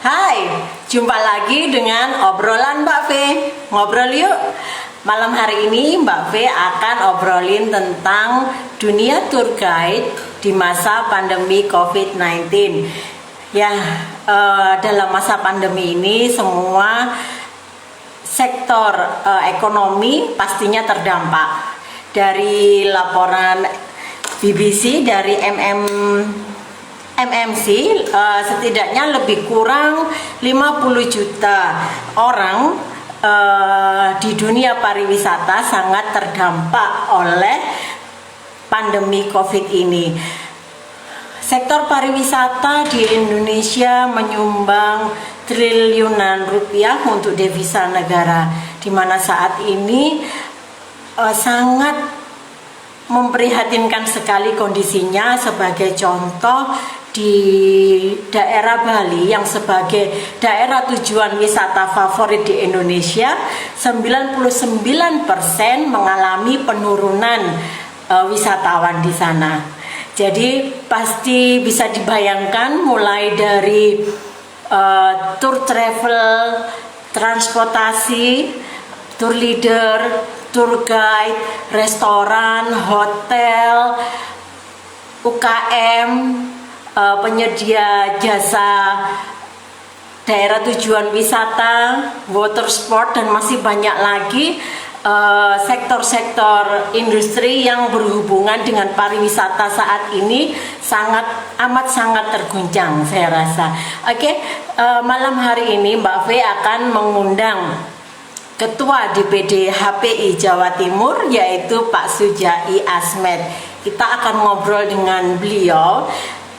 Hai, jumpa lagi dengan obrolan Mbak V. Ngobrol yuk. Malam hari ini Mbak V akan obrolin tentang dunia tour guide di masa pandemi COVID-19. Ya, dalam masa pandemi ini semua sektor ekonomi pastinya terdampak. Dari laporan BBC dari MMC, setidaknya lebih kurang 50 juta orang di dunia pariwisata sangat terdampak oleh pandemi COVID ini. Sektor pariwisata di Indonesia menyumbang triliunan rupiah untuk devisa negara, di mana saat ini sangat memprihatinkan sekali kondisinya. Sebagai contoh, di daerah Bali yang sebagai daerah tujuan wisata favorit di Indonesia, 99% mengalami penurunan wisatawan di sana. Jadi pasti bisa dibayangkan mulai dari tour travel, transportasi, tour leader, tour guide, restoran, hotel, UKM, penyedia jasa daerah tujuan wisata, water sport, dan masih banyak lagi sektor-sektor industri yang berhubungan dengan pariwisata saat ini amat sangat terguncang, saya rasa. Malam hari ini Mbak V akan mengundang Ketua DPD HPI Jawa Timur, yaitu Pak Sudjai Asmed. Kita akan ngobrol dengan beliau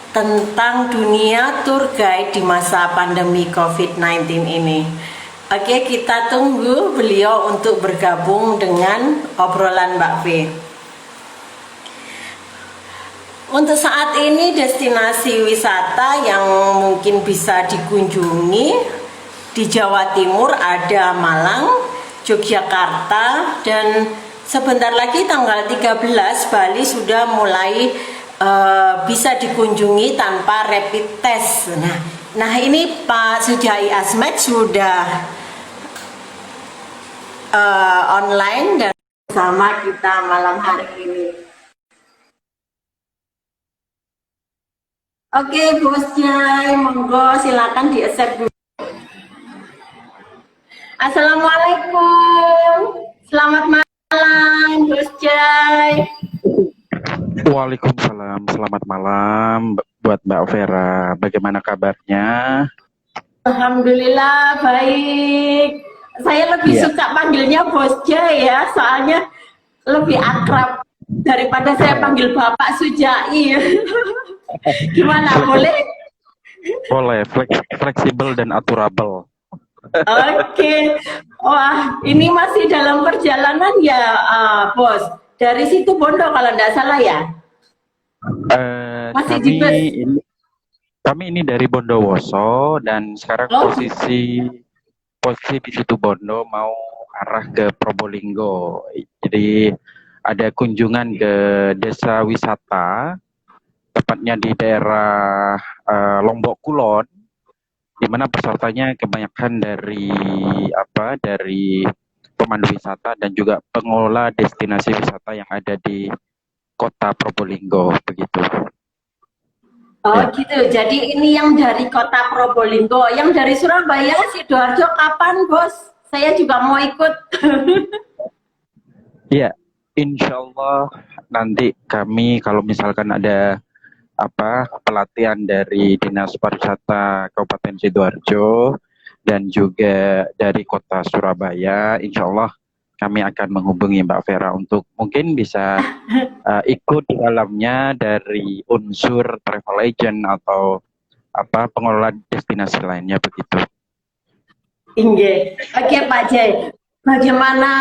tentang dunia tour guide di masa pandemi COVID-19 ini. Kita tunggu beliau untuk bergabung dengan obrolan Mbak V. Untuk saat ini destinasi wisata yang mungkin bisa dikunjungi di Jawa Timur ada Malang, Yogyakarta, dan sebentar lagi tanggal 13 Bali sudah mulai bisa dikunjungi tanpa rapid test. Nah ini Pak Sudjai Asmed sudah online dan bersama kita malam hari ini. Bos Jai, monggo silakan di-accept dulu. Assalamualaikum, selamat malam Bos Jai. Waalaikumsalam, selamat malam buat Mbak Vera. Bagaimana kabarnya? Alhamdulillah baik. Saya lebih suka panggilnya Bos Jai ya, soalnya lebih akrab daripada saya panggil Bapak Sudjai. Gimana, boleh? Boleh, fleksibel dan aturable. Wah, ini masih dalam perjalanan ya, Bos. Dari situ Bondo kalau tidak salah ya. Masih di bus. Kami ini dari Bondowoso dan sekarang posisi di situ Bondo mau arah ke Probolinggo. Jadi ada kunjungan ke desa wisata, tepatnya di daerah Lombok Kulon, di mana pesertanya kebanyakan dari pemandu wisata dan juga pengelola destinasi wisata yang ada di kota Probolinggo, begitu. Gitu. Jadi ini yang dari kota Probolinggo, yang dari Surabaya, Sidoarjo kapan, Bos? Saya juga mau ikut. Ya, insya Allah nanti kami kalau misalkan ada pelatihan dari Dinas Pariwisata Kabupaten Sidoarjo dan juga dari kota Surabaya, insya Allah kami akan menghubungi Mbak Vera untuk mungkin bisa ikut di dalamnya dari unsur travel agent atau pengelola destinasi lainnya, begitu. Pak Jai, bagaimana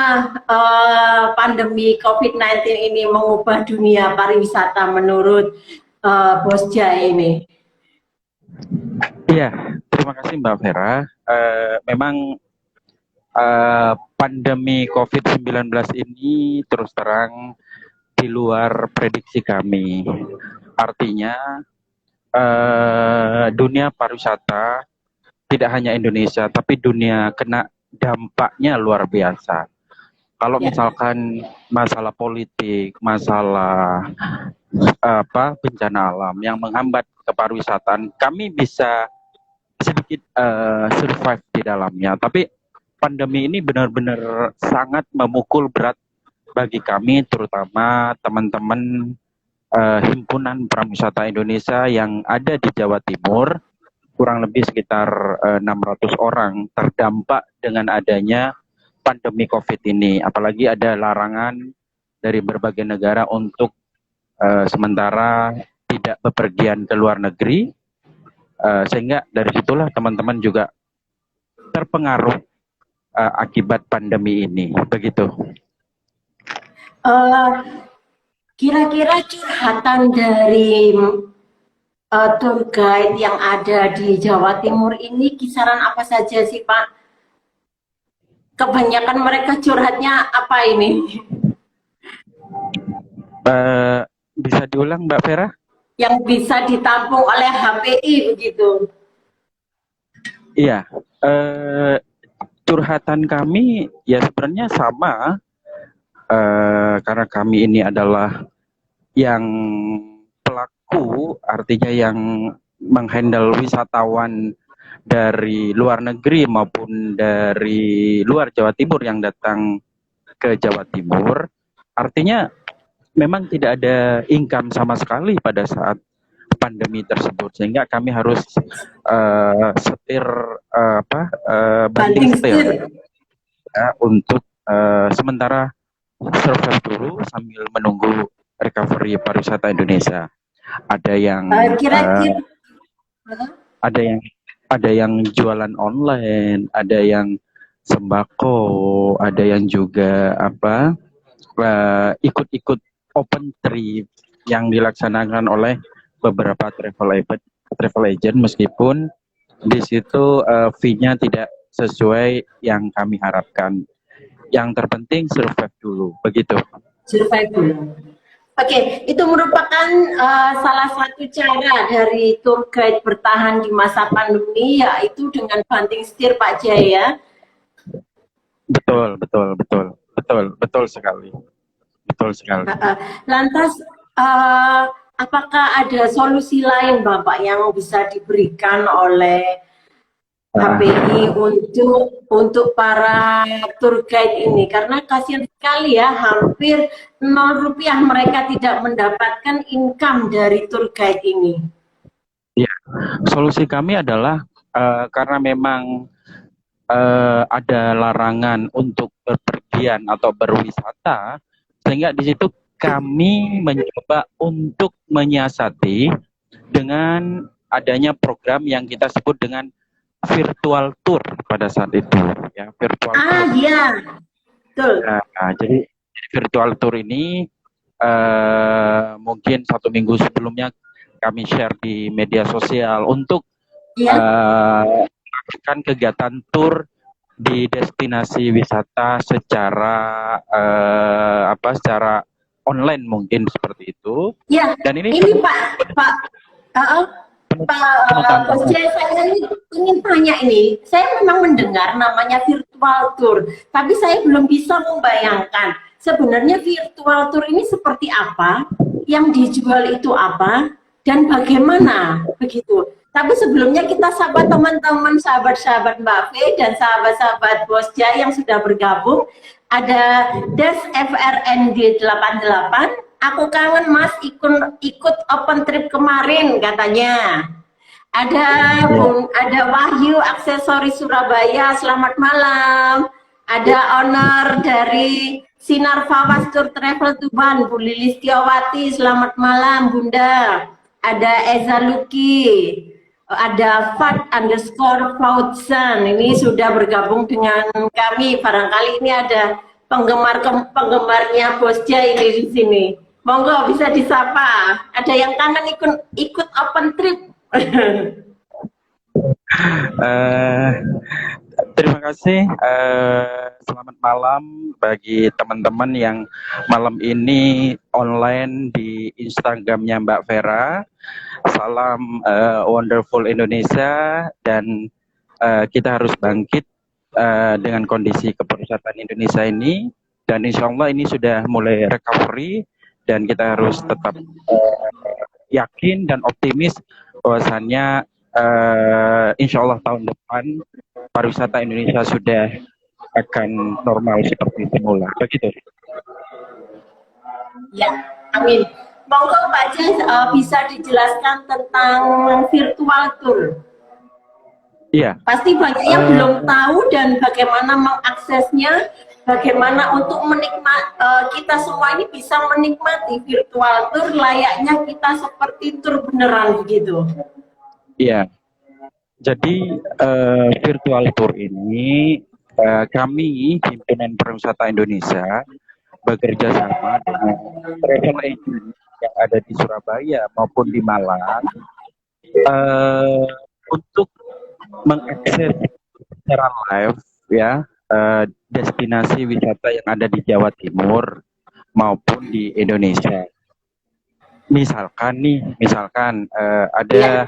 pandemi COVID-19 ini mengubah dunia pariwisata menurut Bos Jai ini? Iya, terima kasih Mbak Vera. Memang pandemi COVID-19 ini terus terang di luar prediksi kami. Artinya dunia pariwisata tidak hanya Indonesia, tapi dunia kena dampaknya luar biasa. Kalau Ya. misalkan masalah politik, masalah bencana alam yang menghambat kepariwisataan, kami bisa sedikit survive di dalamnya. Tapi pandemi ini benar-benar sangat memukul berat bagi kami, terutama teman-teman himpunan pariwisata Indonesia yang ada di Jawa Timur, kurang lebih sekitar 600 orang terdampak dengan adanya pandemi COVID ini. Apalagi ada larangan dari berbagai negara untuk sementara tidak bepergian ke luar negeri, sehingga dari situlah teman-teman juga terpengaruh akibat pandemi ini. Begitu. Eh, Kira-kira curhatan dari tour guide yang ada di Jawa Timur ini kisaran apa saja sih Pak? Kebanyakan mereka curhatnya apa ini? Bisa diulang Mbak Vera? Yang bisa ditampung oleh HPI begitu. Iya, curhatan kami ya sebenarnya sama, karena kami ini adalah yang pelaku, artinya yang menghandle wisatawan dari luar negeri maupun dari luar Jawa Timur yang datang ke Jawa Timur. Artinya memang tidak ada income sama sekali pada saat pandemi tersebut, sehingga kami harus banting Banting setir setir. ya, untuk sementara survive dulu sambil menunggu recovery pariwisata Indonesia. Ada yang Kira-kira ada yang ada yang jualan online, ada yang sembako, ada yang juga ikut-ikut open trip yang dilaksanakan oleh beberapa travel agent, meskipun di situ fee-nya tidak sesuai yang kami harapkan. Yang terpenting survive dulu, begitu. survive dulu. Oke, itu merupakan salah satu cara dari tour guide bertahan di masa pandemi, yaitu dengan banting setir Pak Jaya. Betul, betul, betul, betul, betul sekali, betul sekali. Lantas, apakah ada solusi lain Bapak yang bisa diberikan oleh HPI untuk para tour guide ini, karena kasihan sekali ya, hampir 0 rupiah mereka tidak mendapatkan income dari tour guide ini. Ya, solusi kami adalah karena memang ada larangan untuk berpergian atau berwisata, sehingga di situ kami mencoba untuk menyiasati dengan adanya program yang kita sebut dengan virtual tour pada saat itu, ya, virtual tour. Iya, betul. Jadi virtual tour ini mungkin 1 minggu sebelumnya kami share di media sosial untuk melakukan kegiatan tour di destinasi wisata secara secara online, mungkin seperti itu. Ya, Dan ini Pak Bos Jaya, saya ingin tanya ini. Saya memang mendengar namanya virtual tour, tapi saya belum bisa membayangkan sebenarnya virtual tour ini seperti apa, yang dijual itu apa, dan bagaimana begitu. Tapi sebelumnya kita sapa teman-teman, sahabat-sahabat Mbak V dan sahabat-sahabat Bos Jaya yang sudah bergabung. Ada Des FRND 88. Aku kangen Mas ikut open trip kemarin katanya. Ada Wahyu Aksesori Surabaya, selamat malam. Ada owner dari Sinar Fawas Tour Travel Tuban, Bu Lilis Tiawati, selamat malam Bunda. Ada Eza Luki, ada Fat_Fautsan, ini sudah bergabung dengan kami. Barangkali ini ada penggemarnya Bos Jaya ini di sini. Monggo bisa disapa. Ada yang kangen ikut open trip. Terima kasih. Selamat malam bagi teman-teman yang malam ini online di Instagramnya Mbak Vera. Salam Wonderful Indonesia, dan kita harus bangkit dengan kondisi kepariwisataan Indonesia ini, dan insya Allah ini sudah mulai recovery, dan kita harus tetap yakin dan optimis bahwasannya insya Allah tahun depan pariwisata Indonesia sudah akan normal seperti semula. Begitu. Ya, amin. Monggo Pak Jai bisa dijelaskan tentang virtual tour. Iya. Pasti banyak yang belum tahu dan bagaimana mengaksesnya, bagaimana untuk menikmati, kita semua ini bisa menikmati virtual tour layaknya kita seperti tour beneran begitu. Iya. Jadi virtual tour ini kami Himpunan Pariwisata Indonesia bekerja sama dengan travel agent yang ada di Surabaya maupun di Malang untuk mengakses secara live ya destinasi wisata yang ada di Jawa Timur maupun di Indonesia. Misalkan ada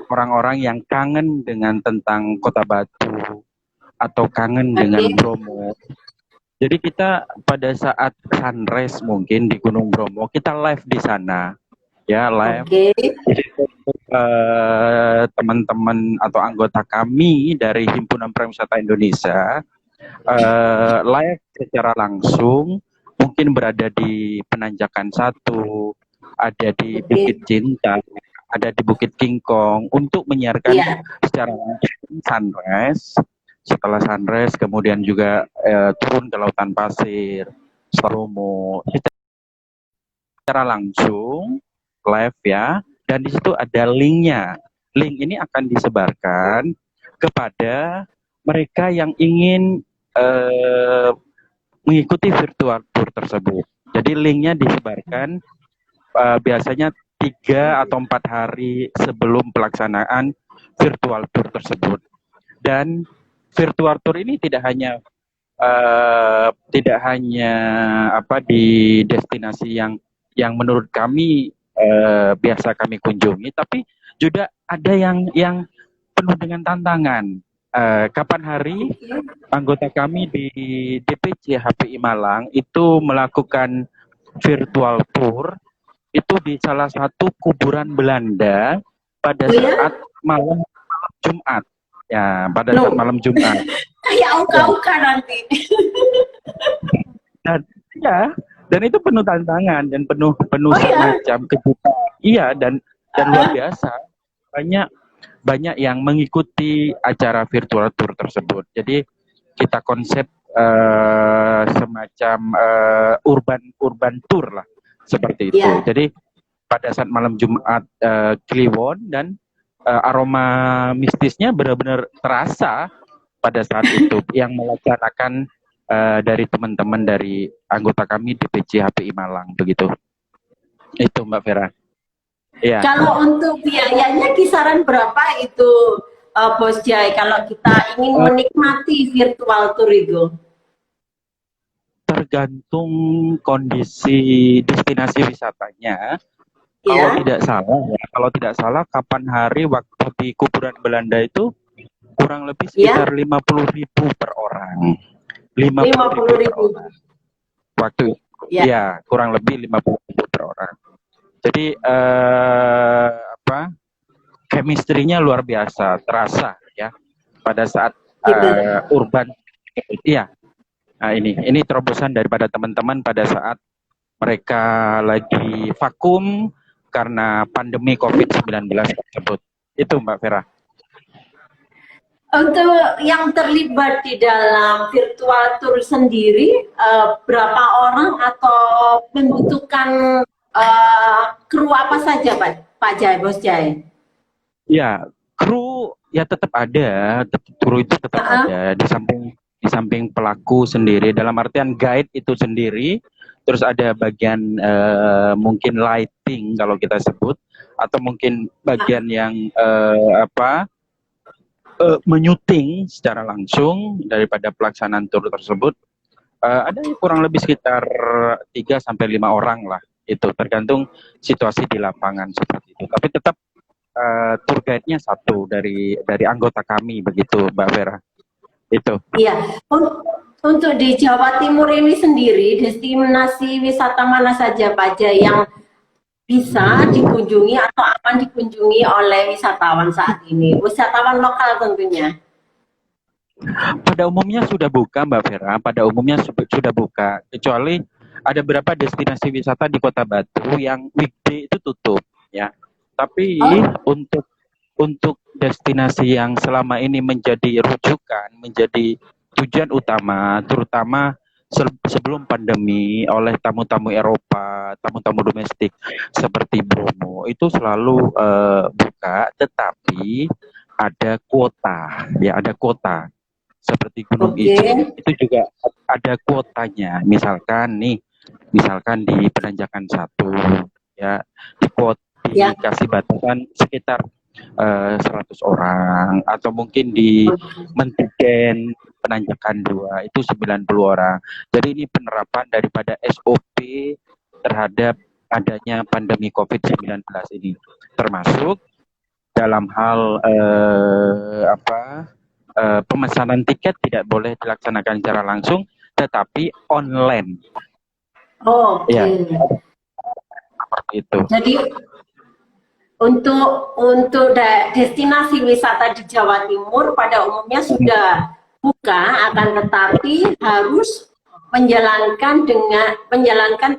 orang-orang yang kangen dengan tentang Kota Batu atau kangen dengan Bromo. Jadi kita pada saat sunrise mungkin di Gunung Bromo, kita live di sana, ya live. Jadi teman-teman atau anggota kami dari Himpunan Pariwisata Indonesia live secara langsung, mungkin berada di Penanjakan 1, ada di Bukit Cinta, ada di Bukit King Kong untuk menyiarkan secara langsung sunrise. Setelah sunrise kemudian juga turun ke lautan pasir, Bromo secara langsung live ya, dan di situ ada linknya. Link ini akan disebarkan kepada mereka yang ingin mengikuti virtual tour tersebut. Jadi linknya disebarkan biasanya 3 atau 4 hari sebelum pelaksanaan virtual tour tersebut. Dan virtual tour ini tidak hanya di destinasi yang menurut kami biasa kami kunjungi, tapi juga ada yang penuh dengan tantangan. Kapan hari anggota kami di DPC HPI Malang itu melakukan virtual tour itu di salah satu kuburan Belanda pada saat malam Jumat. Ya, pada saat malam Jumat. Kayak auka-auka nanti. Dan itu penuh tantangan dan penuh semacam kejutan. Iya, dan luar biasa. Banyak yang mengikuti acara virtual tour tersebut. Jadi kita konsep semacam urban tour lah, seperti itu. Jadi pada saat malam Jumat Kliwon, dan aroma mistisnya benar-benar terasa pada saat itu yang melaksanakan dari teman-teman dari anggota kami di DPC HPI Malang, begitu. Itu Mbak Vera. Ya. Kalau untuk biayanya kisaran berapa itu Bos Jai kalau kita ingin menikmati virtual tour itu? Tergantung kondisi destinasi wisatanya. Kalau tidak salah kapan hari waktu di kuburan Belanda itu kurang lebih sekitar 50.000 per orang. 50.000 waktu ya kurang lebih 50.000 per orang. Jadi chemistry-nya luar biasa, terasa ya pada saat urban. Iya. Nah, ini terobosan daripada teman-teman pada saat mereka lagi vakum karena pandemi COVID-19 tersebut. Itu Mbak Vera. Untuk yang terlibat di dalam virtual tour sendiri, berapa orang atau membutuhkan kru apa saja Pak Jai, Bos Jai? Ya, kru ya tetap ada, kru itu tetap ada di samping pelaku sendiri, dalam artian guide itu sendiri. Terus ada bagian mungkin lighting kalau kita sebut, atau mungkin bagian yang menyuting secara langsung daripada pelaksanaan tur tersebut. Ada kurang lebih sekitar 3-5 orang lah, itu tergantung situasi di lapangan seperti itu. Tapi tetap tour guide-nya satu dari anggota kami begitu, Mbak Vera. Itu. Iya, untuk di Jawa Timur ini sendiri, destinasi wisata mana saja Pak Jaya yang bisa dikunjungi atau akan dikunjungi oleh wisatawan saat ini? Wisatawan lokal tentunya. Pada umumnya sudah buka, Mbak Vera. Pada umumnya sudah buka, kecuali ada beberapa destinasi wisata di Kota Batu yang weekday itu tutup, ya. Tapi Oh, untuk destinasi yang selama ini menjadi rujukan, menjadi tujuan utama, terutama sebelum pandemi oleh tamu-tamu Eropa, tamu-tamu domestik seperti Bromo, itu selalu buka, tetapi ada kuota, ya ada kuota. Seperti Gunung oke. Ijen, itu juga ada kuotanya. Misalkan di Penanjakan satu, ya di kuota Ya, dikasih batasan sekitar 100 orang, atau mungkin di oke. Mentiken Penanjakan 2 itu 90 orang. Jadi ini penerapan daripada SOP terhadap adanya pandemi COVID-19 ini, termasuk dalam hal pemesanan tiket tidak boleh dilaksanakan secara langsung, tetapi online. Oke. Ya, seperti itu. Jadi destinasi wisata di Jawa Timur pada umumnya sudah buka, akan tetapi harus menjalankan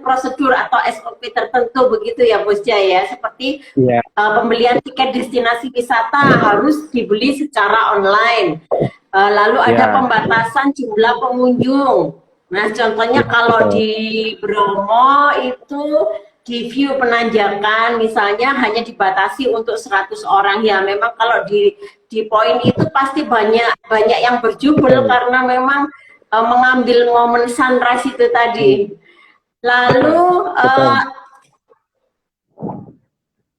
prosedur atau SOP tertentu begitu ya Bos Jaya, seperti Ya, pembelian tiket destinasi wisata harus dibeli secara online. Lalu ada ya, pembatasan jumlah pengunjung. Nah, contohnya ya, kalau betul. di Bromo itu di view penanjakan misalnya hanya dibatasi untuk 100 orang, ya memang kalau di poin itu pasti banyak yang berjubel Betul. karena memang mengambil momen sunrise itu tadi. Hmm, betul. Lalu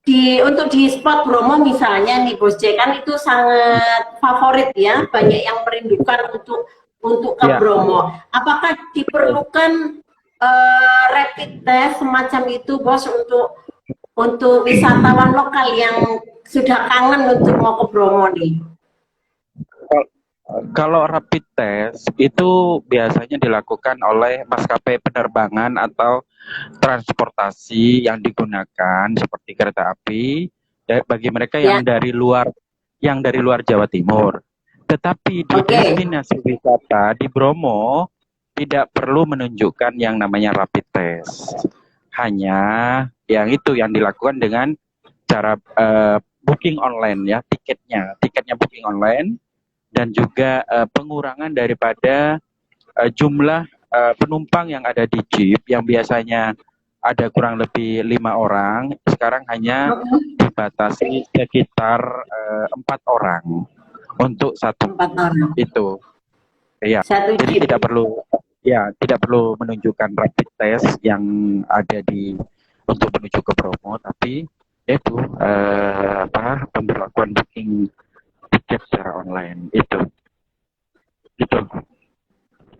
Betul. untuk di spot Bromo misalnya nih Bos J, kan itu sangat favorit ya, banyak yang merindukan untuk ke Ya, Bromo. Apakah diperlukan rapid test semacam itu Bos untuk wisatawan lokal yang sudah kangen untuk mau ke Bromo nih? kalau rapid test itu biasanya dilakukan oleh maskapai penerbangan atau transportasi yang digunakan seperti kereta api bagi mereka Ya, yang dari luar Jawa Timur. Tetapi di oke. destinasi wisata di Bromo tidak perlu menunjukkan yang namanya rapid test. Hanya yang itu yang dilakukan dengan cara booking online, ya, tiketnya booking online, dan juga pengurangan daripada jumlah penumpang yang ada di jeep yang biasanya ada kurang lebih 5 orang, sekarang hanya dibatasi sekitar 4 orang untuk satu 4 orang. itu. Ya, Satu jadi jeep. tidak perlu menunjukkan rapid test yang ada untuk menuju ke Bromo, tapi itu pemberlakuan booking tiket secara online itu.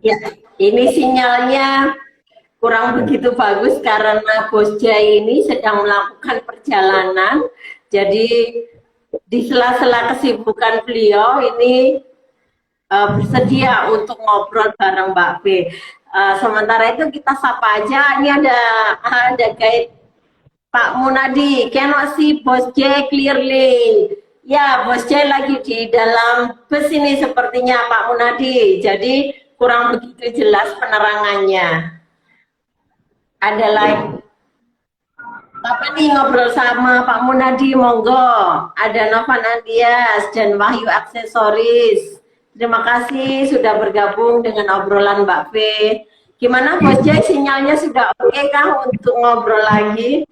Ya, ini sinyalnya kurang begitu bagus karena Bos Jai ini sedang melakukan perjalanan. Jadi di sela-sela kesibukan beliau ini bersedia untuk ngobrol bareng Mbak B. Sementara itu kita sapa aja. Ini ada guide Pak Munadi. Cannot see Bos J clearly. Ya, Bos J lagi di dalam bus ini sepertinya Pak Munadi. Jadi kurang begitu jelas penerangannya. Ada lagi apa nih ngobrol sama Pak Munadi, monggo. Ada Novan Andias dan Wahyu Aksesoris. Terima kasih sudah bergabung dengan obrolan Mbak V. Gimana Bos Jai, sinyalnya sudah oke kah untuk ngobrol lagi?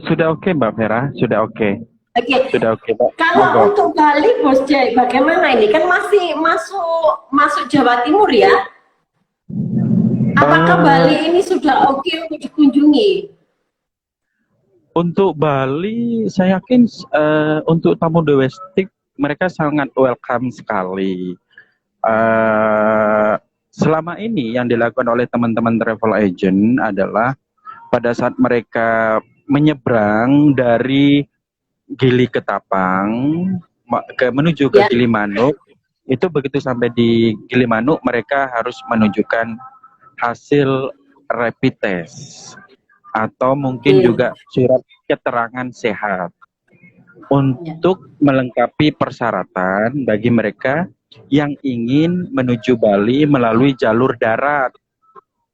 Sudah oke, Mbak Vera, sudah oke. Oke. Sudah oke, Pak. Kalau Monggo. untuk Bali Bos Jai, bagaimana ini? Kan masih masuk Jawa Timur ya? Apakah Bali ini sudah oke untuk dikunjungi? Untuk Bali, saya yakin untuk tamu domestik mereka sangat welcome sekali. Selama ini yang dilakukan oleh teman-teman travel agent adalah pada saat mereka menyeberang dari Gili Ketapang menuju ke Ya, Gilimanuk, itu begitu sampai di Gilimanuk mereka harus menunjukkan hasil rapid test atau mungkin oke. juga surat keterangan sehat Ya. untuk melengkapi persyaratan bagi mereka yang ingin menuju Bali melalui jalur darat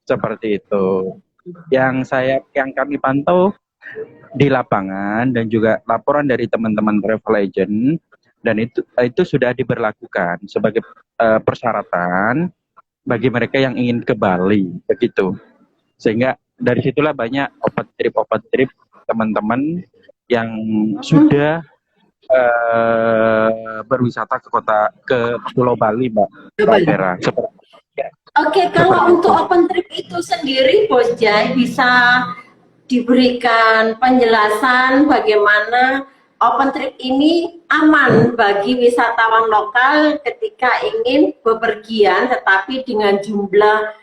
seperti itu. Yang kami pantau di lapangan dan juga laporan dari teman-teman travel agent, dan itu sudah diberlakukan sebagai persyaratan bagi mereka yang ingin ke Bali begitu. Sehingga dari situlah banyak open trip teman-teman yang Hmm. sudah berwisata ke Pulau Bali, Mbak Coba. Vera. Oke, kalau Seperti untuk itu. open trip itu sendiri, Bos Jai, bisa diberikan penjelasan bagaimana open trip ini aman bagi wisatawan lokal ketika ingin bepergian, tetapi dengan jumlah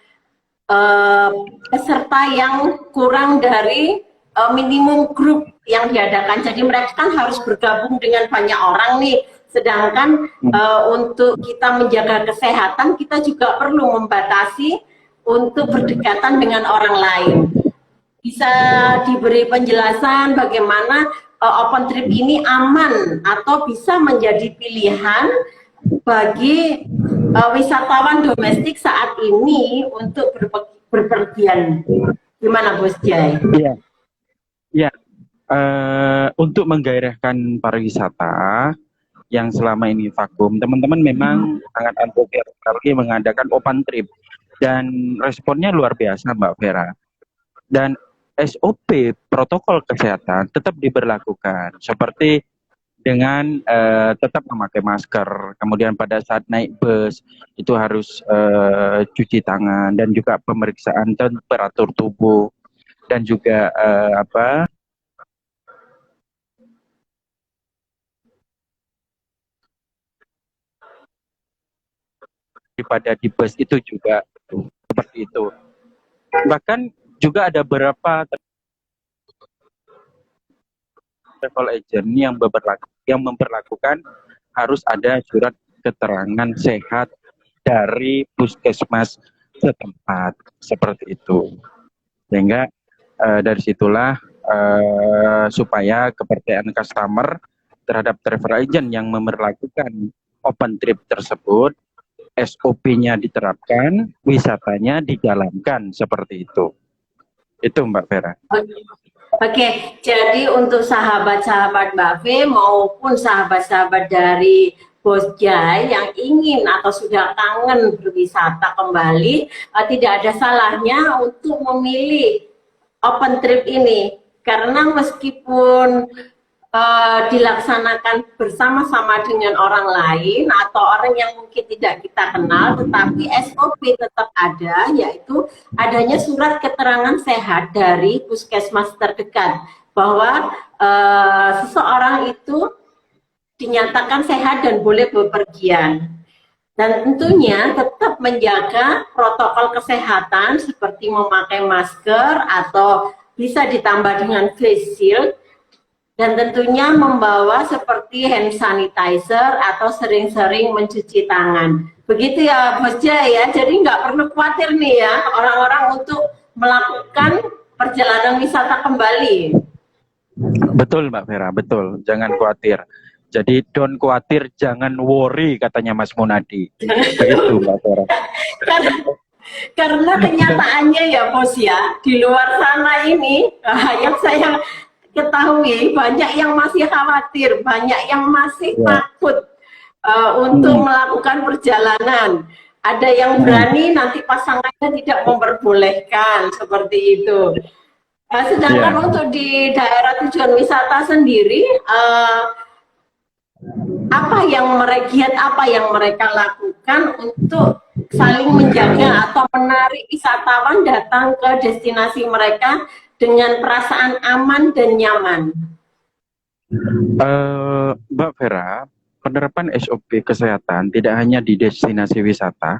eh, peserta yang kurang dari minimum grup yang diadakan. Jadi mereka kan harus bergabung dengan banyak orang nih. Sedangkan untuk kita menjaga kesehatan, kita juga perlu membatasi untuk berdekatan dengan orang lain. Bisa diberi penjelasan bagaimana open trip ini aman atau bisa menjadi pilihan bagi wisatawan domestik saat ini untuk berpergian. Gimana Bos Jai? Iya, iya. Untuk menggairahkan pariwisata yang selama ini vakum, teman-teman memang sangat antusias sekali mengadakan open trip dan responnya luar biasa, Mbak Vera. Dan SOP protokol kesehatan tetap diberlakukan seperti dengan tetap memakai masker, kemudian pada saat naik bus itu harus cuci tangan dan juga pemeriksaan temperatur tubuh dan juga daripada di bus itu juga seperti itu. Bahkan juga ada beberapa travel agent yang memperlakukan harus ada surat keterangan sehat dari puskesmas setempat seperti itu. Sehingga dari situlah supaya kepercayaan customer terhadap travel agent yang memperlakukan open trip tersebut, SOP-nya diterapkan, wisatanya dijalankan seperti itu. Itu Mbak Vera. Oke, jadi untuk sahabat-sahabat Mbak V maupun sahabat-sahabat dari Bos Jai yang ingin atau sudah kangen berwisata kembali, tidak ada salahnya untuk memilih open trip ini. Karena meskipun dilaksanakan bersama-sama dengan orang lain atau orang yang mungkin tidak kita kenal, tetapi SOP tetap ada, yaitu adanya surat keterangan sehat dari puskesmas terdekat bahwa seseorang itu dinyatakan sehat dan boleh bepergian. Dan tentunya tetap menjaga protokol kesehatan seperti memakai masker atau bisa ditambah dengan face shield, dan tentunya membawa seperti hand sanitizer atau sering-sering mencuci tangan. Begitu ya Bos Jaya ya, jadi nggak perlu khawatir nih ya orang-orang untuk melakukan perjalanan wisata kembali. Betul Mbak Vera, betul. Jangan khawatir. Jadi don't khawatir, jangan worry katanya Mas Munadi. Begitu Mbak Vera. karena, karena kenyataannya ya Bos ya, di luar sana ini yang saya ketahui banyak yang masih khawatir, banyak yang masih Ya. takut untuk melakukan perjalanan. Ada yang berani nanti pasangannya tidak memperbolehkan seperti itu. Sedangkan Ya. untuk di daerah tujuan wisata sendiri, apa yang mereka lakukan untuk saling menjaga atau menarik wisatawan datang ke destinasi mereka dengan perasaan aman dan nyaman. Mbak Vera, penerapan SOP kesehatan tidak hanya di destinasi wisata,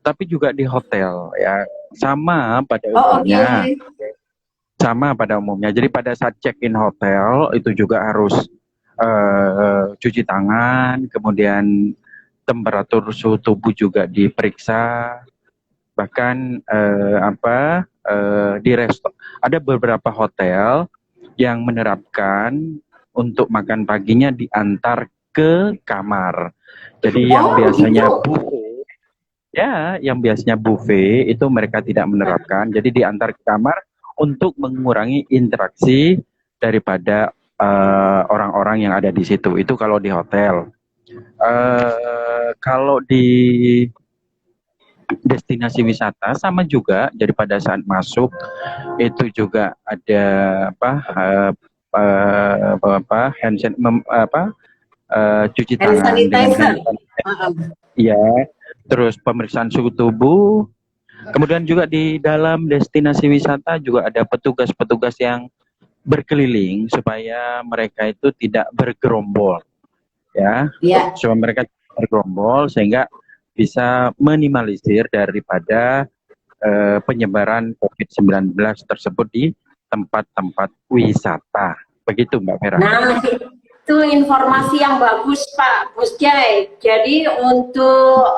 tapi juga di hotel ya. Sama pada Oh, oke. umumnya. Sama pada umumnya. Jadi pada saat check-in hotel itu juga harus cuci tangan, kemudian temperatur suhu tubuh juga diperiksa, bahkan di resto ada beberapa hotel yang menerapkan untuk makan paginya diantar ke kamar. Jadi yang Oh, biasanya gitu. buffet, ya, yang biasanya buffet itu mereka tidak menerapkan. Jadi diantar ke kamar untuk mengurangi interaksi daripada orang-orang yang ada di situ. Itu kalau di hotel. Kalau di destinasi wisata sama juga. Jadi pada saat masuk itu juga ada apa hand cuci Hand tangan dengan sanitizer. hand sanitizer, Heeh. ya, terus pemeriksaan suhu tubuh. Kemudian juga di dalam destinasi wisata juga ada petugas-petugas yang berkeliling supaya mereka itu tidak bergerombol, ya, Ya. supaya mereka tidak bergerombol sehingga bisa minimalisir daripada penyebaran COVID-19 tersebut di tempat-tempat wisata. Begitu Mbak Vera. Nah, itu informasi yang bagus Pak Busjai. Jadi untuk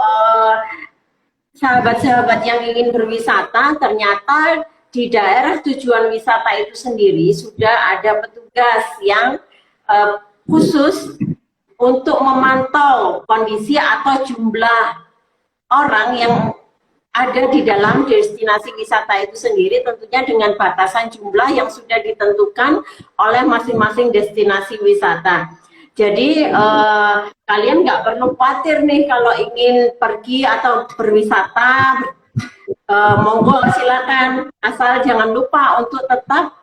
sahabat-sahabat yang ingin berwisata, ternyata di daerah tujuan wisata itu sendiri sudah ada petugas yang khusus untuk memantau kondisi atau jumlah orang yang ada di dalam destinasi wisata itu sendiri, tentunya dengan batasan jumlah yang sudah ditentukan oleh masing-masing destinasi wisata. Jadi kalian nggak perlu khawatir nih kalau ingin pergi atau berwisata, monggo silakan, asal jangan lupa untuk tetap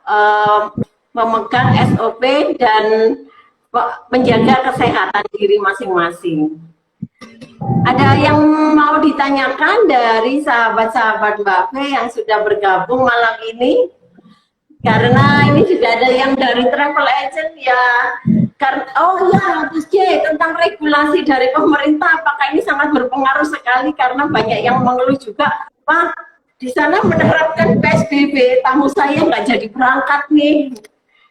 memegang SOP dan menjaga kesehatan diri masing-masing. Ada yang mau ditanyakan dari sahabat-sahabat Mbak Fe yang sudah bergabung malam ini? Karena ini juga ada yang dari travel agent ya. Oh ya, Gus J, tentang regulasi dari pemerintah, apakah ini sangat berpengaruh sekali karena banyak yang mengeluh juga, Pak, di sana menerapkan PSBB, tamu saya nggak jadi berangkat nih.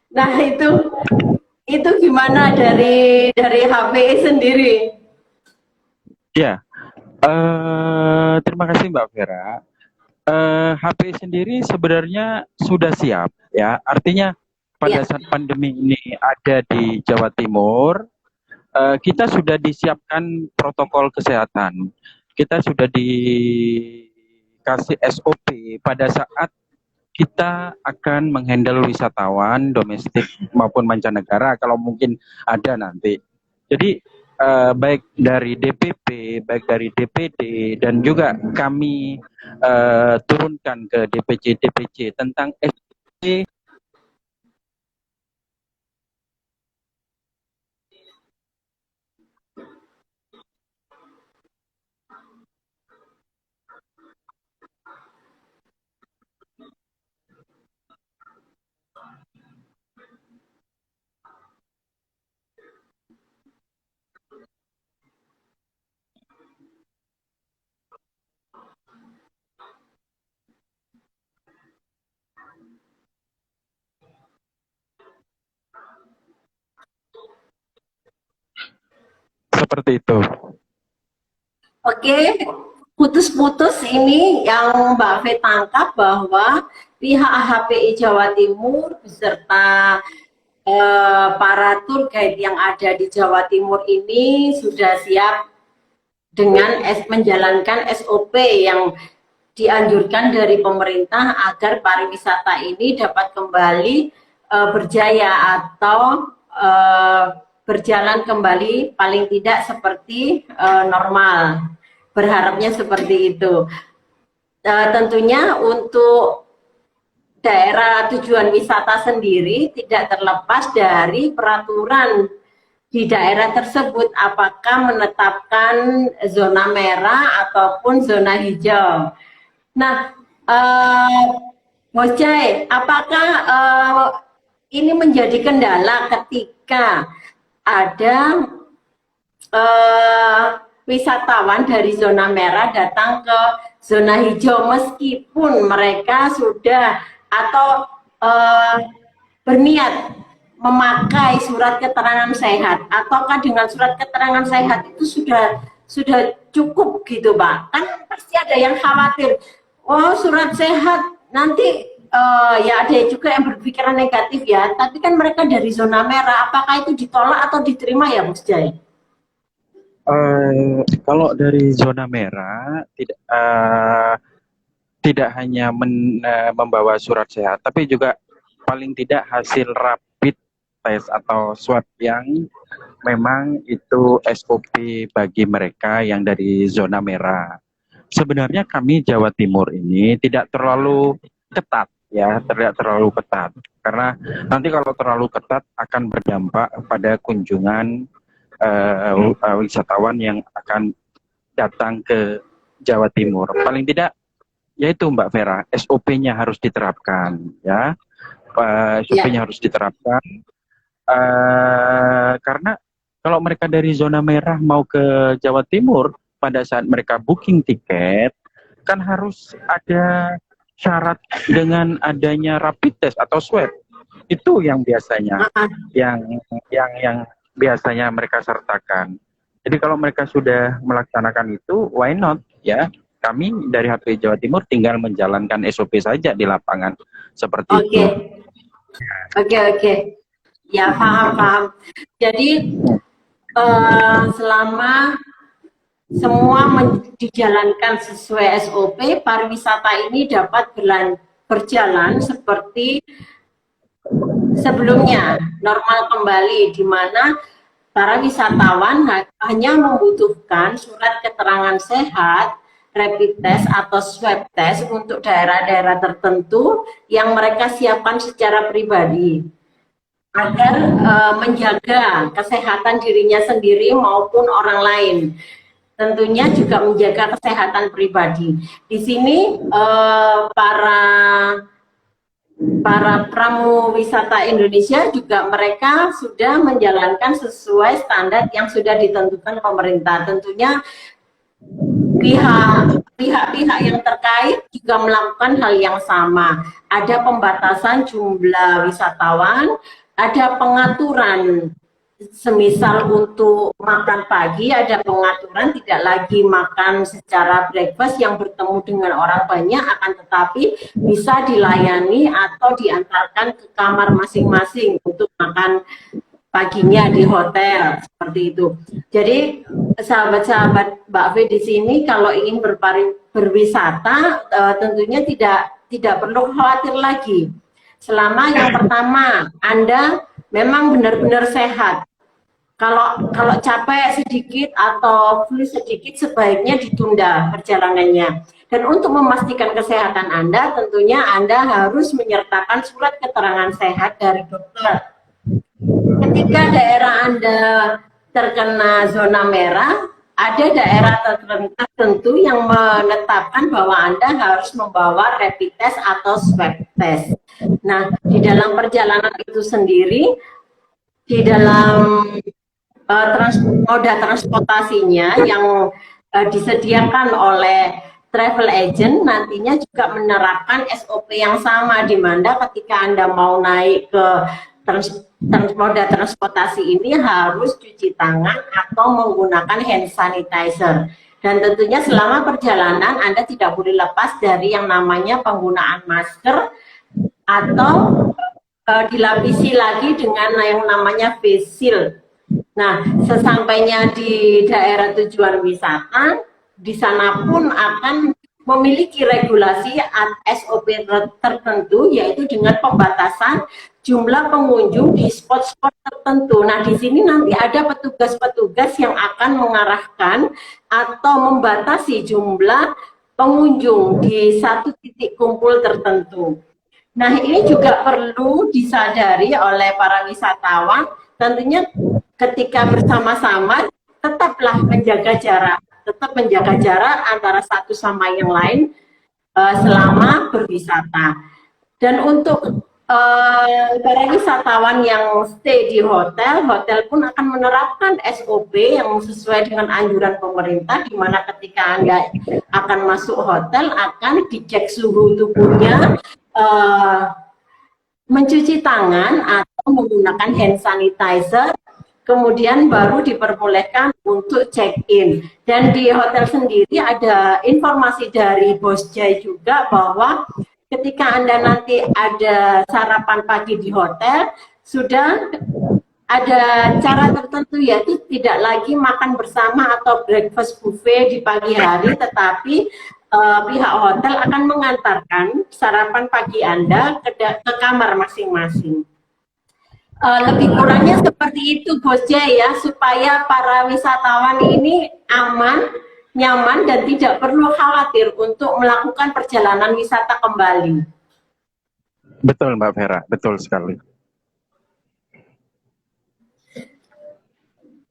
Nah itu gimana dari HPI sendiri? Ya, terima kasih Mbak Vera. HP sendiri sebenarnya sudah siap, ya. Artinya pada saat pandemi ini ada di Jawa Timur, kita sudah disiapkan protokol kesehatan. Kita sudah dikasih SOP pada saat kita akan menghandle wisatawan domestik maupun mancanegara kalau mungkin ada nanti. Jadi baik dari DPP, baik dari DPD, dan juga kami turunkan ke DPC tentang SOP seperti itu. Oke, putus-putus ini yang Mbak Fe tangkap bahwa pihak HPI Jawa Timur beserta para tour guide yang ada di Jawa Timur ini sudah siap dengan menjalankan SOP yang dianjurkan dari pemerintah agar pariwisata ini dapat kembali berjaya atau berjalan kembali paling tidak seperti normal. Berharapnya seperti itu. Tentunya untuk daerah tujuan wisata sendiri tidak terlepas dari peraturan di daerah tersebut, apakah menetapkan zona merah ataupun zona hijau. Nah, Bos Jai, apakah ini menjadi kendala ketika ada wisatawan dari zona merah datang ke zona hijau meskipun mereka sudah atau berniat memakai surat keterangan sehat, ataukah dengan surat keterangan sehat itu sudah cukup gitu, Pak? Kan pasti ada yang khawatir, oh surat sehat nanti ya ada juga yang berpikiran negatif ya, tapi kan mereka dari zona merah, apakah itu ditolak atau diterima ya, Mas Jai? Kalau dari zona merah tidak hanya membawa surat sehat, tapi juga paling tidak hasil rapid test atau swab yang memang itu SOP bagi mereka yang dari zona merah. Sebenarnya kami Jawa Timur ini tidak terlalu ketat ya, tidak terlalu ketat. Karena nanti kalau terlalu ketat akan berdampak pada kunjungan wisatawan yang akan datang ke Jawa Timur. Paling tidak yaitu Mbak Vera, SOP-nya harus diterapkan ya. SOP-nya harus diterapkan karena kalau mereka dari zona merah mau ke Jawa Timur pada saat mereka booking tiket kan harus ada syarat dengan adanya rapid test atau swab. Itu yang biasanya yang biasanya mereka sertakan. Jadi kalau mereka sudah melaksanakan itu, why not ya? Kami dari HPI Jawa Timur tinggal menjalankan SOP saja di lapangan seperti itu. Oke. Ya, paham. Jadi selama semua dijalankan sesuai SOP, pariwisata ini dapat berjalan seperti sebelumnya, normal kembali, di mana para wisatawan hanya membutuhkan surat keterangan sehat, rapid test atau swab test untuk daerah-daerah tertentu yang mereka siapkan secara pribadi agar menjaga kesehatan dirinya sendiri maupun orang lain. Tentunya juga menjaga kesehatan pribadi. Di sini para pramu wisata Indonesia juga mereka sudah menjalankan sesuai standar yang sudah ditentukan pemerintah. Tentunya pihak-pihak yang terkait juga melakukan hal yang sama. Ada pembatasan jumlah wisatawan, ada pengaturan, semisal untuk makan pagi ada pengaturan tidak lagi makan secara breakfast yang bertemu dengan orang banyak, akan tetapi bisa dilayani atau diantarkan ke kamar masing-masing untuk makan paginya di hotel, seperti itu. Jadi sahabat-sahabat Mbak V di sini kalau ingin berwisata tentunya tidak perlu khawatir lagi. Selama yang pertama Anda memang benar-benar sehat. Kalau capek sedikit atau flu sedikit sebaiknya ditunda perjalanannya. Dan untuk memastikan kesehatan Anda, tentunya Anda harus menyertakan surat keterangan sehat dari dokter. Ketika daerah Anda terkena zona merah, ada daerah tertentu yang menetapkan bahwa Anda harus membawa rapid test atau swab test. Nah, di dalam perjalanan itu sendiri, di dalam moda transportasinya yang disediakan oleh travel agent nantinya juga menerapkan SOP yang sama, di mana ketika Anda mau naik ke moda transportasi ini harus cuci tangan atau menggunakan hand sanitizer. Dan tentunya selama perjalanan Anda tidak boleh lepas dari yang namanya penggunaan masker atau dilapisi lagi dengan yang namanya face shield. Nah, sesampainya di daerah tujuan wisata, di sana pun akan memiliki regulasi SOP tertentu, yaitu dengan pembatasan jumlah pengunjung di spot-spot tertentu. Nah, di sini nanti ada petugas-petugas yang akan mengarahkan atau membatasi jumlah pengunjung di satu titik kumpul tertentu. Nah, ini juga perlu disadari oleh para wisatawan, tentunya ketika bersama-sama tetaplah menjaga jarak antara satu sama yang lain selama berwisata. Dan untuk para wisatawan yang stay di hotel pun akan menerapkan SOP yang sesuai dengan anjuran pemerintah, di mana ketika Anda akan masuk hotel akan dicek suhu tubuhnya, mencuci tangan atau atau menggunakan hand sanitizer, kemudian baru diperbolehkan untuk check-in. Dan di hotel sendiri ada informasi dari Bos Jai juga bahwa ketika Anda nanti ada sarapan pagi di hotel, sudah ada cara tertentu, yaitu tidak lagi makan bersama atau breakfast buffet di pagi hari, tetapi pihak hotel akan mengantarkan sarapan pagi Anda ke kamar masing-masing. Lebih kurangnya seperti itu Bos Jai ya, supaya para wisatawan ini aman, nyaman, dan tidak perlu khawatir untuk melakukan perjalanan wisata kembali. Betul Mbak Vera, betul sekali.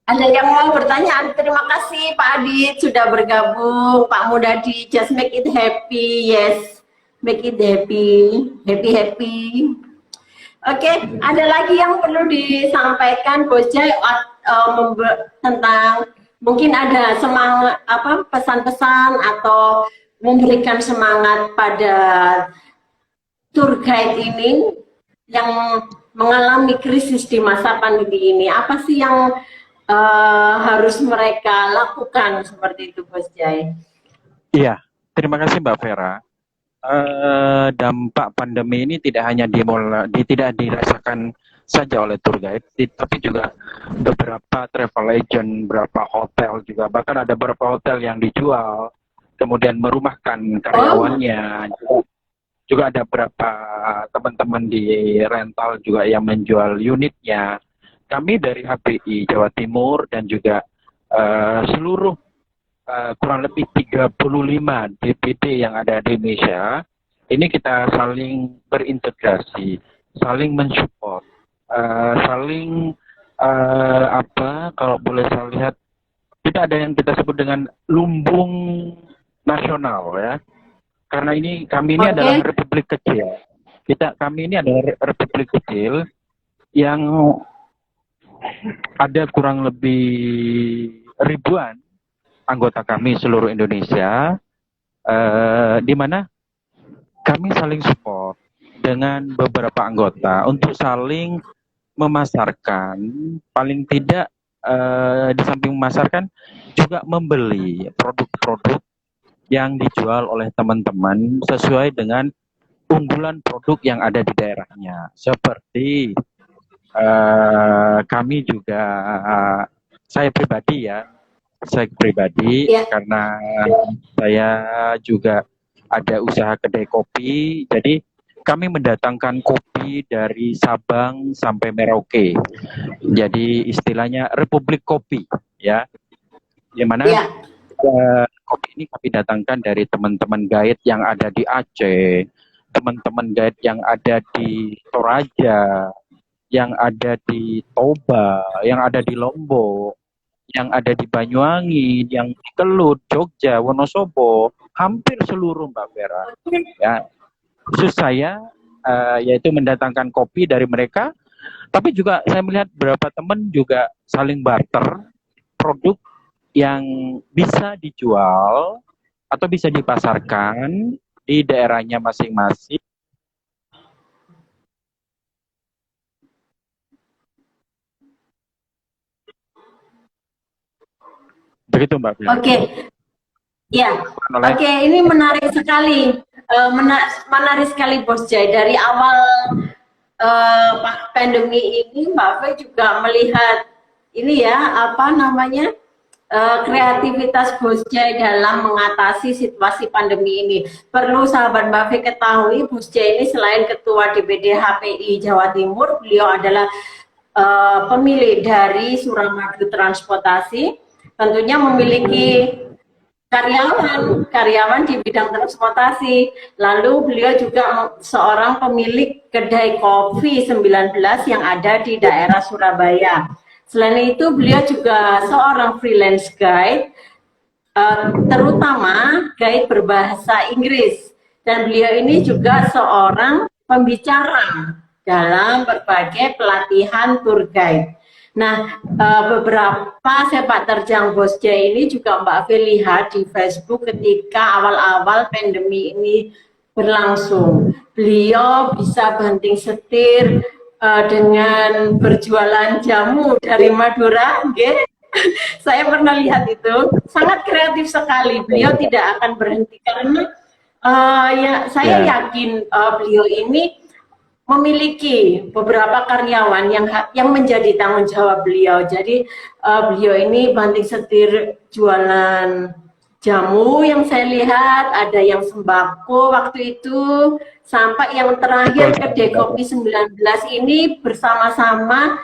Ada yang mau bertanya? Terima kasih Pak Adit sudah bergabung. Pak Mudadi, just make it happy. Yes, make it happy, happy. Oke, ada lagi yang perlu disampaikan Bos Jai tentang mungkin ada semangat pesan-pesan atau memberikan semangat pada tour guide ini yang mengalami krisis di masa pandemi ini. Apa sih yang harus mereka lakukan seperti itu Bos Jai? Iya, terima kasih Mbak Vera. Dampak pandemi ini tidak hanya tidak dirasakan saja oleh tour guide, tapi juga beberapa travel agent, beberapa hotel juga, bahkan ada beberapa hotel yang dijual, kemudian merumahkan karyawannya. Juga ada beberapa teman-teman di rental juga yang menjual unitnya. Kami dari HPI Jawa Timur dan juga seluruh kurang lebih 35 DPD yang ada di Indonesia, ini kita saling berintegrasi, saling mensupport, saling kalau boleh saya lihat, tidak ada yang kita sebut dengan lumbung nasional ya, karena kami ini adalah republik kecil. Kami ini adalah republik kecil yang ada kurang lebih ribuan anggota kami seluruh Indonesia, di mana kami saling support dengan beberapa anggota untuk saling memasarkan, paling tidak di samping memasarkan juga membeli produk-produk yang dijual oleh teman-teman sesuai dengan unggulan produk yang ada di daerahnya. Seperti kami juga, saya pribadi karena saya juga ada usaha kedai kopi, jadi kami mendatangkan kopi dari Sabang sampai Merauke. Jadi istilahnya Republik Kopi ya, di mana kopi ini kami datangkan dari teman-teman guide yang ada di Aceh, teman-teman guide yang ada di Toraja, yang ada di Toba, yang ada di Lombok, yang ada di Banyuwangi, yang di Kelut, Jogja, Wonosobo, hampir seluruh Mbak Vera. Ya, khusus saya yaitu mendatangkan kopi dari mereka, tapi juga saya melihat beberapa teman juga saling barter produk yang bisa dijual atau bisa dipasarkan di daerahnya masing-masing. Begitu Mbak Bila. Oke, ya, oke, ini menarik sekali, menarik sekali Bos Jai. Dari awal pandemi ini, Mbak Fe juga melihat ini ya, kreativitas Bos Jai dalam mengatasi situasi pandemi ini. Perlu sahabat Mbak Fe ketahui, Bos Jai ini selain Ketua DPD HPI Jawa Timur, beliau adalah pemilik dari Suramadu Transportasi. Tentunya memiliki karyawan di bidang transportasi. Lalu beliau juga seorang pemilik kedai kopi 19 yang ada di daerah Surabaya. Selain itu beliau juga seorang freelance guide, terutama guide berbahasa Inggris. Dan beliau ini juga seorang pembicara dalam berbagai pelatihan tour guide. Nah, beberapa sepak terjang Bos Jai ini juga Mbak Fe lihat di Facebook ketika awal-awal pandemi ini berlangsung. Beliau bisa banting setir, dengan berjualan jamu dari Madura, nggih. Saya pernah lihat itu, sangat kreatif sekali. Beliau tidak akan berhenti karena ya saya Ya, yakin beliau ini memiliki beberapa karyawan yang menjadi tanggung jawab beliau. Jadi beliau ini banting setir jualan jamu yang saya lihat, ada yang sembako waktu itu, sampai yang betul terakhir sekali, kedai Mbak. kopi 19 ini bersama-sama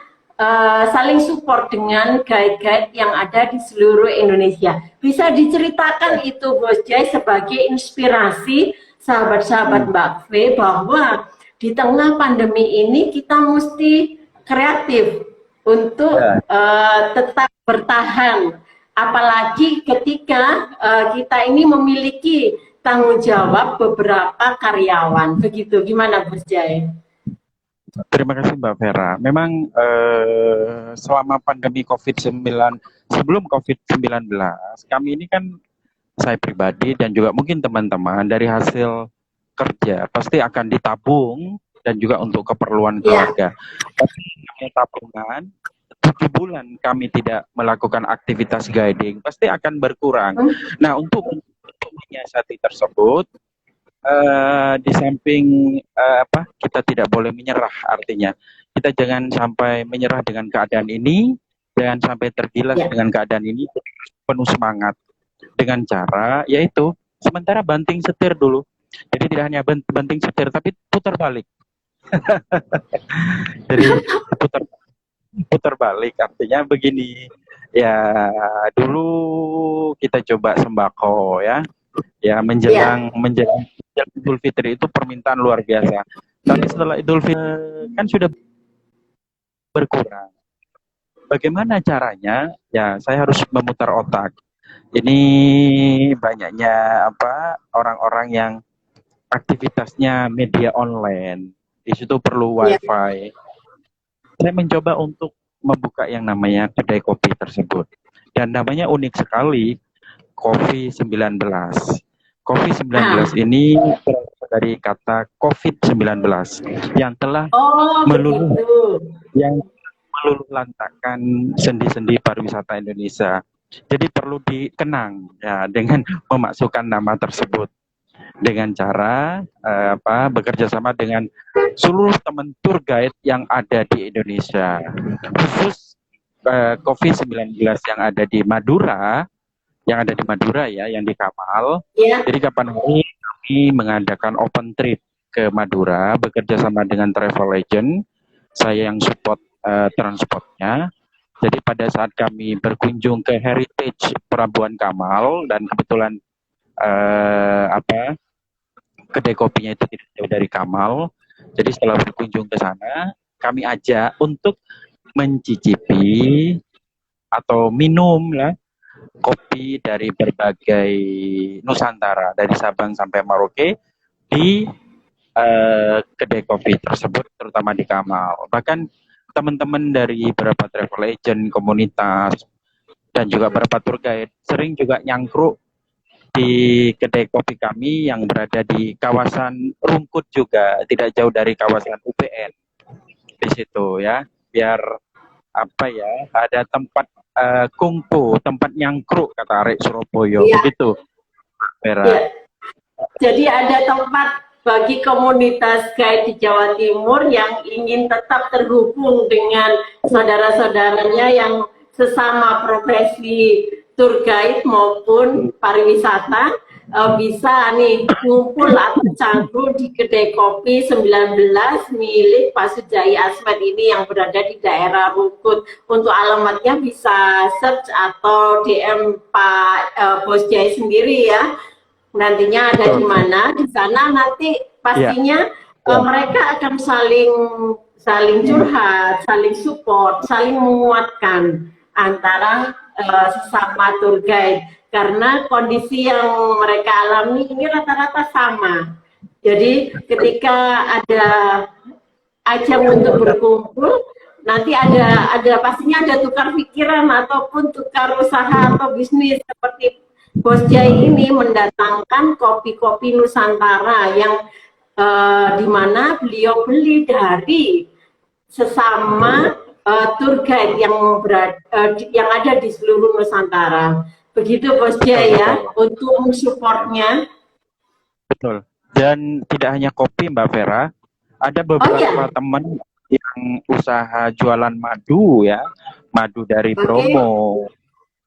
saling support dengan guide-guide yang ada di seluruh Indonesia. Bisa diceritakan itu Bos Jai sebagai inspirasi sahabat-sahabat Hmm, Mbak Fe bahwa di tengah pandemi ini kita mesti kreatif untuk ya. tetap bertahan. Apalagi ketika kita ini memiliki tanggung jawab beberapa karyawan. Begitu, gimana Gus Jai? Terima kasih Mbak Vera. Memang selama pandemi COVID-19, sebelum COVID-19, kami ini kan saya pribadi dan juga mungkin teman-teman dari hasil kerja pasti akan ditabung dan juga untuk keperluan Ya, keluarga. Tapi namanya tabungan, 7 bulan kami tidak melakukan aktivitas guiding, pasti akan berkurang. hmm? Nah, untuk menyiasati tersebut, di samping kita tidak boleh menyerah, artinya kita jangan sampai menyerah dengan keadaan ini, jangan sampai tergilas Ya. dengan keadaan ini, penuh semangat dengan cara yaitu sementara banting setir dulu. Jadi tidak hanya banting setir tapi putar balik. Jadi putar putar balik artinya begini. Ya, dulu kita coba sembako ya. Ya, Ya, menjelang Idul Fitri itu permintaan luar biasa. Tapi setelah Idul Fitri kan sudah berkurang. Bagaimana caranya? Ya, saya harus memutar otak. Ini banyaknya orang-orang yang aktivitasnya media online. Di situ perlu ya. wifi. Saya mencoba untuk membuka yang namanya kedai kopi tersebut. Dan namanya unik sekali, Kopi 19. Kopi 19 Ah. ini berasal dari kata COVID-19 yang telah Oh, meluluh begitu. yang meluluh lantakan sendi-sendi pariwisata Indonesia. Jadi perlu dikenang ya dengan memasukkan nama tersebut dengan cara bekerja sama dengan seluruh teman tour guide yang ada di Indonesia. Khusus COVID-19 yang ada di Madura ya, yang di Kamal. Ya, Jadi kapan hari kami mengadakan open trip ke Madura bekerja sama dengan travel agent. Saya yang support transportnya. Jadi pada saat kami berkunjung ke Heritage Pelabuhan Kamal dan kebetulan kedai kopinya itu tidak jauh dari Kamal. Jadi setelah berkunjung ke sana, kami ajak untuk mencicipi atau minum lah kopi dari berbagai Nusantara, dari Sabang sampai Merauke di kedai kopi tersebut, terutama di Kamal. Bahkan teman-teman dari beberapa travel agent, komunitas, dan juga beberapa tour guide sering juga nyangkruk di kedai kopi kami yang berada di kawasan Rungkut juga, tidak jauh dari kawasan UPN di situ ya, biar ada tempat kungfu, tempat nyangkruk kata arek Surabaya ya, begitu, Vera. ya. Jadi ada tempat bagi komunitas guide di Jawa Timur yang ingin tetap terhubung dengan saudara-saudaranya yang sesama profesi tour guide maupun pariwisata bisa nih ngumpul atau cangkruk di kedai kopi 19 milik Pak Sujai Asmat ini yang berada di daerah Rungkut. Untuk alamatnya bisa search atau DM Pak Bos Jai sendiri ya. Nantinya ada di mana, di sana nanti pastinya mereka akan saling curhat, saling support, saling menguatkan antara sesama tour guide karena kondisi yang mereka alami ini rata-rata sama. Jadi ketika ada ajang untuk berkumpul, nanti pastinya ada tukar pikiran ataupun tukar usaha atau bisnis seperti Bos Jai ini mendatangkan kopi-kopi Nusantara yang di mana beliau beli dari sesama tour guide yang ada di seluruh Nusantara. Begitu Bos Jai ya, untuk mensupportnya. Betul. Dan tidak hanya kopi Mbak Vera, ada beberapa teman yang usaha jualan madu ya, madu dari Bromo,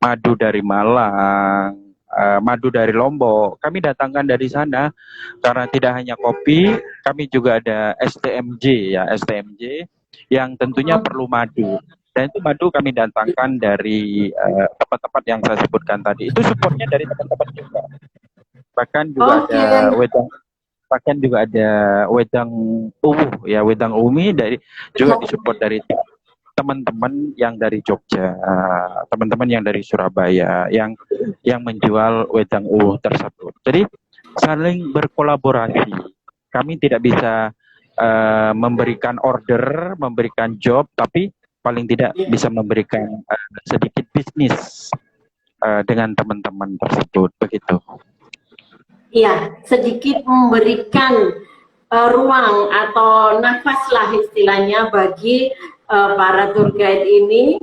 madu dari Malang, madu dari Lombok. Kami datangkan dari sana karena tidak hanya kopi, kami juga ada STMJ ya, STMJ yang tentunya perlu madu. Dan itu madu kami datangkan dari tempat-tempat yang saya sebutkan tadi. Itu supportnya dari teman-teman juga. Bahkan juga ada wedang ya, wedang umi dari juga disupport dari teman-teman yang dari Jogja, teman-teman yang dari Surabaya yang menjual wedang tersebut. Jadi saling berkolaborasi. Kami tidak bisa memberikan order, memberikan job, tapi paling tidak bisa memberikan sedikit bisnis dengan teman-teman tersebut, begitu. Iya, sedikit memberikan ruang atau nafas lah istilahnya bagi para tour guide ini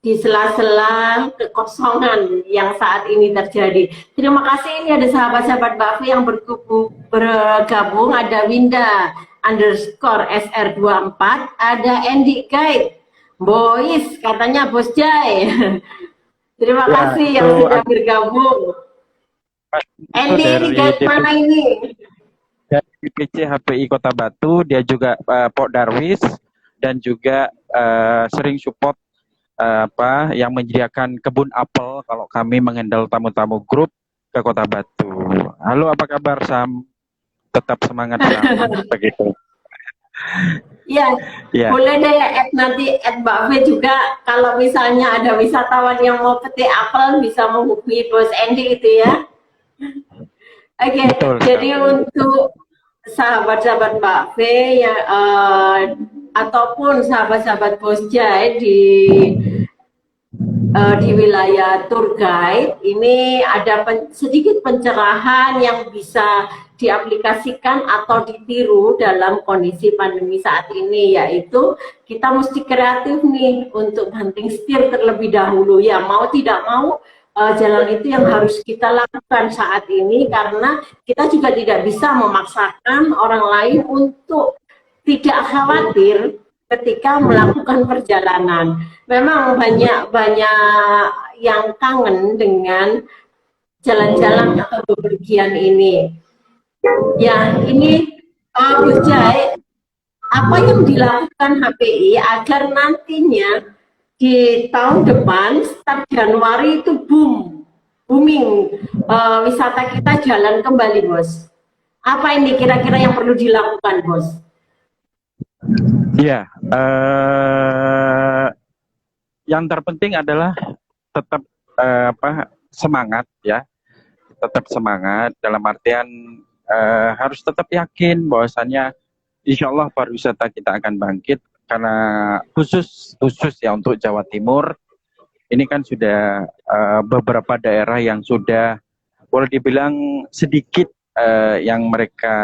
di sela-sela kekosongan yang saat ini terjadi. Terima kasih, ini ada sahabat-sahabat Mbak Fi yang bergabung, ada Winda _SR24, ada Andy Guide, Boys, katanya Bos Jai. Terima kasih yang sudah bergabung. Andy, ini guide mana ini? Dari DPC HPI Kota Batu, dia juga Pok Darwis dan juga sering support yang menyediakan kebun apel kalau kami mengendal tamu-tamu grup ke Kota Batu. Halo, apa kabar Sam? Tetap semangat Sam, begitu. Ya, boleh deh nanti Mbak V juga kalau misalnya ada wisatawan yang mau petik apel bisa menghubungi Bos Andy itu ya. Oke, jadi untuk sahabat-sahabat Mbak V ya, ataupun sahabat-sahabat Bos Jai di wilayah tour guide ini ada sedikit pencerahan yang bisa diaplikasikan atau ditiru dalam kondisi pandemi saat ini, yaitu kita mesti kreatif nih untuk banting setir terlebih dahulu ya, mau tidak mau jalan itu yang harus kita lakukan saat ini, karena kita juga tidak bisa memaksakan orang lain untuk tidak khawatir ketika melakukan perjalanan. Memang banyak yang kangen dengan jalan-jalan atau bepergian ini. Ya, ini Bos Jai, apa yang dilakukan HPI agar nantinya di tahun depan, start Januari itu booming wisata kita jalan kembali, Bos. Apa ini kira-kira yang perlu dilakukan, Bos? Ya, yang terpenting adalah tetap semangat ya, tetap semangat dalam artian harus tetap yakin bahwasannya insya Allah pariwisata kita akan bangkit, karena khusus ya untuk Jawa Timur ini kan sudah beberapa daerah yang sudah boleh dibilang sedikit yang mereka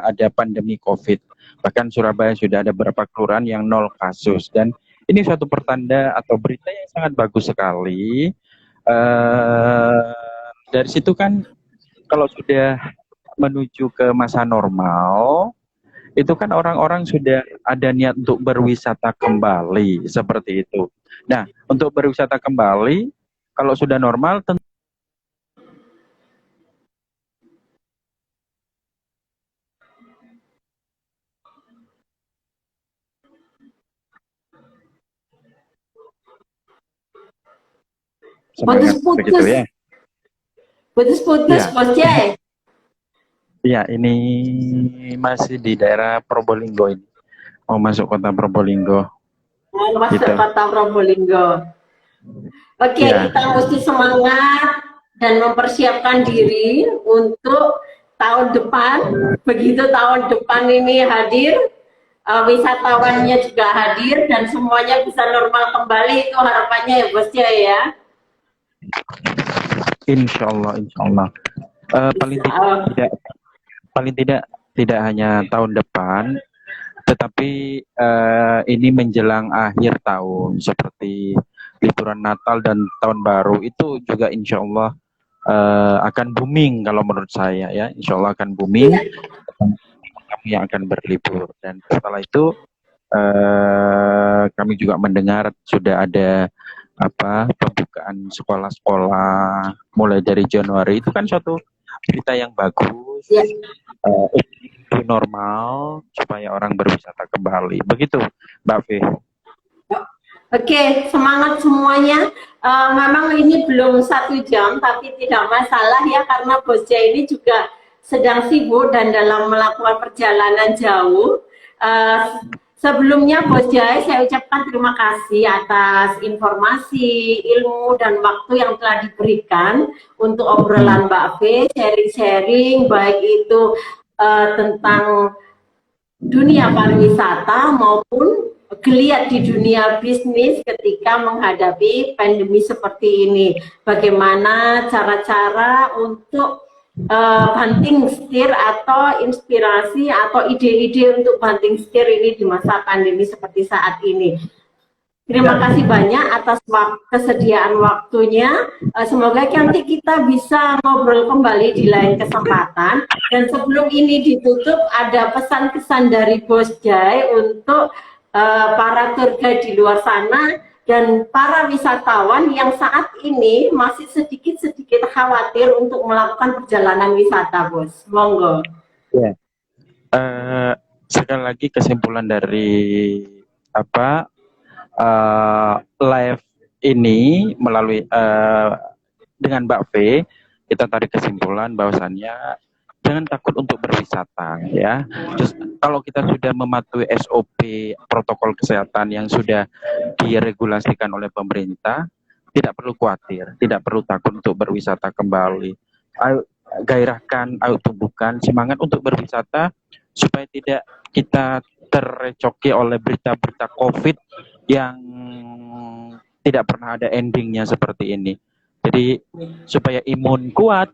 ada pandemi COVID. Bahkan Surabaya sudah ada beberapa kelurahan yang 0 kasus, dan ini suatu pertanda atau berita yang sangat bagus sekali. Dari situ kan kalau sudah menuju ke masa normal, itu kan orang-orang sudah ada niat untuk berwisata kembali, seperti itu. Nah, untuk berwisata kembali, kalau sudah normal, tentu putus-putus ya. Putus-putus, ya. Bos Jai. Iya, ini masih di daerah Probolinggo ini. Mau masuk kota Probolinggo. Mau masuk kota Probolinggo. Oke, ya. Kita mesti semangat dan mempersiapkan diri untuk tahun depan. Begitu tahun depan ini hadir, wisatawannya juga hadir dan semuanya bisa normal kembali, itu harapannya ya Bos Jai ya. Insya Allah. Paling tidak hanya tahun depan, Tetapi ini menjelang akhir tahun seperti liburan Natal dan Tahun Baru itu juga insya Allah akan booming kalau menurut saya ya, insya Allah akan booming. Iya. Kami yang akan berlibur dan setelah itu kami juga mendengar sudah ada apa pembukaan sekolah-sekolah mulai dari Januari, itu kan suatu berita yang bagus, Ya. new normal supaya orang berwisata kembali. Begitu, Mbak V. Oke, semangat semuanya. Memang ini belum 1 jam, tapi tidak masalah ya, karena Bos Jai ini juga sedang sibuk dan dalam melakukan perjalanan jauh. Sebelumnya Bos Jai, saya ucapkan terima kasih atas informasi, ilmu, dan waktu yang telah diberikan untuk obrolan Mbak V, sharing-sharing, baik itu tentang dunia pariwisata maupun geliat di dunia bisnis ketika menghadapi pandemi seperti ini. Bagaimana cara-cara untuk banting setir atau inspirasi atau ide-ide untuk banting setir ini di masa pandemi seperti saat ini. Terima kasih banyak atas kesediaan waktunya. Semoga nanti kita bisa ngobrol kembali di lain kesempatan. Dan sebelum ini ditutup, ada pesan-kesan dari Bos Jai untuk para tour guide di luar sana dan para wisatawan yang saat ini masih sedikit-sedikit khawatir untuk melakukan perjalanan wisata, Bos. Monggo. Ya. Sekali lagi kesimpulan dari apa live ini melalui dengan Mbak V, kita tarik kesimpulan bahwasannya jangan takut untuk berwisata ya. Terus kalau kita sudah mematuhi SOP protokol kesehatan yang sudah diregulasikan oleh pemerintah, tidak perlu khawatir, tidak perlu takut untuk berwisata kembali. Ayo gairahkan, ayo tumbuhkan semangat untuk berwisata supaya tidak kita tercoki oleh berita-berita COVID yang tidak pernah ada endingnya seperti ini. Jadi supaya imun kuat,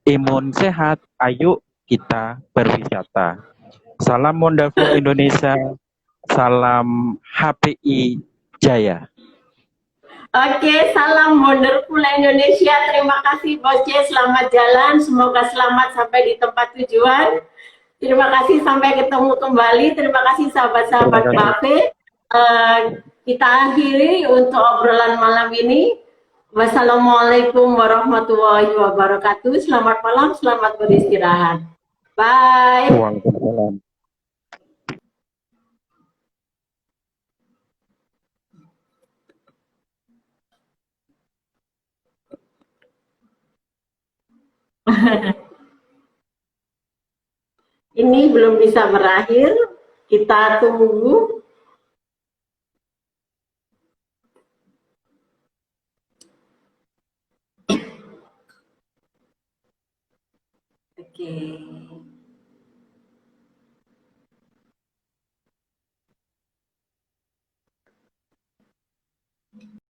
imun sehat, ayo kita berwisata. Salam Wonderful Indonesia, salam HPI Jaya. Oke, salam Wonderful Indonesia. Terima kasih Bos J, selamat jalan. Semoga selamat sampai di tempat tujuan. Terima kasih, sampai ketemu kembali. Terima kasih sahabat-sahabat Bape. Kita akhiri untuk obrolan malam ini. Wassalamualaikum warahmatullahi wabarakatuh. Selamat malam, selamat beristirahat. Bye. Waalaikumsalam. Ini belum bisa berakhir. Kita tunggu. Oke.